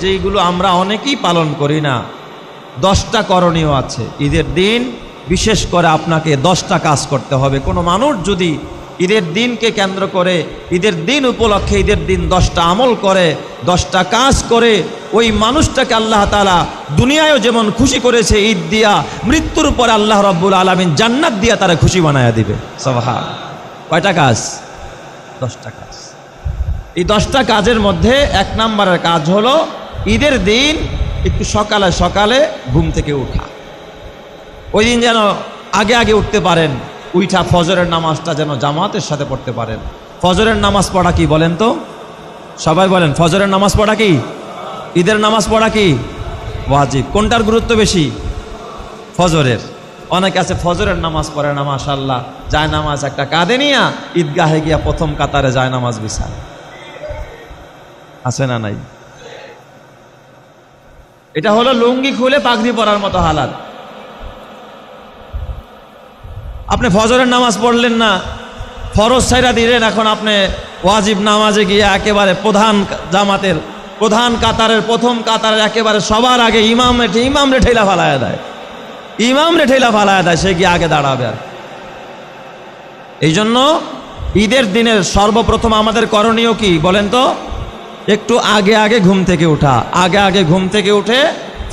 যেইগুলো আমরা অনেকেই পালন করি না। 10টা করণীয় আছে ঈদের দিন, বিশেষ করে আপনাকে 10টা কাজ করতে হবে। কোনো মানুষ যদি ঈদের দিনকে কেন্দ্র করে, ঈদের দিন উপলক্ষে ঈদের দিন 10টা আমল করে, 10টা কাজ করে, ওই মানুষটাকে আল্লাহ তাআলা দুনিয়ায়ও যেমন খুশি করেছে ঈদ দিয়া, মৃত্যুর পরে আল্লাহ রাব্বুল আলামিন জান্নাত দিয়া তারা খুশি বানায়া দিবে। সুবহান। কয়টা কাজ? 10টা কাজ। এই 10টা কাজের মধ্যে 1 নম্বরের কাজ হলো ঈদের দিন একটু সকালে সকালে ঘুম থেকে ওঠা। ওই দিন যেন আগে আগে উঠতে পারেন, উঠা ফজরের নামাজটা যেন জামাতের সাথে পড়তে পারেন। ফজরের নামাজ পড়া কি বলেন তো? সবাই বলেন, ফজরের নামাজ পড়া কি? ঈদের নামাজ পড়া কি ওয়াজিব? কোনটার গুরুত্ব বেশি? ফজরের। অনেকে আছে ফজরের নামাজ পড়ে না, মাশাআল্লাহ, যায় নামাজ একটা কাঁধে নিয়া ঈদগাহে গিয়া প্রথম কাতারে যায় নামাজ বিছায়। আছে না নাই? এটা হলো লুঙ্গি খুলে পাগড়ি পরার মতো হালাত। আপনি ফজরের নামাজ পড়লেন না, ফরজ ছাইরা দিলেন, এখন আপনি ওয়াজিব নামাজে গিয়ে একেবারে প্রধান জামাতের প্রধান কাতারের প্রথম কাতারের একেবারে সবার আগে ইমাম রে ঠেলা ফালায়া দেয়, সে গিয়ে আগে দাঁড়াবে। আর এই জন্য ঈদের দিনের সর্বপ্রথম আমাদের করণীয় কি বলেন তো? একটু আগে আগে ঘুম থেকে ওঠা। আগে আগে ঘুম থেকে উঠে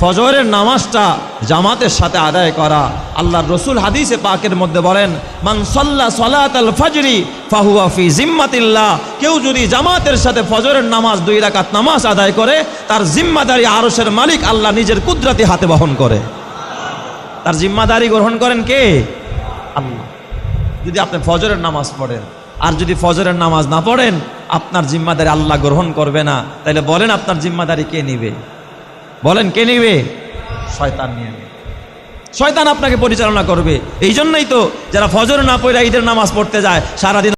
ফজরের নামাজটা জামাতের সাথে আদায় করা। আল্লাহর রসুল হাদিসে পাকের মধ্যে বলেন, মান সাল্লা সালাতাল ফাজরি ফাহুয়া ফি জিম্মাতিল্লাহ, কেউ যদি জামাতের সাথে ফজরের নামাজ 2 রাকাত নামাজ আদায় করে, তার জিম্মাদারি আরশের মালিক আল্লাহ নিজের কুদরতি হাতে বহন করে। তার জিম্মাদারি গ্রহণ করেন কে? আল্লাহ। যদি আপনি ফজরের নামাজ পড়েন আর যদি ফজরের নামাজ না পড়েন, আপনার জিম্মাদারি আল্লাহ গ্রহণ করবে না। তাইলে বলেন আপনার জিম্মাদারি কে নিবে? বলেন কে নিবে? শয়তান নিয়ে নেবে। শয়তান আপনাকে পরিচালনা করবে। এই জন্যই তো যারা ফজর না পড়ে ঈদের নামাজ পড়তে যায়, সারাদিন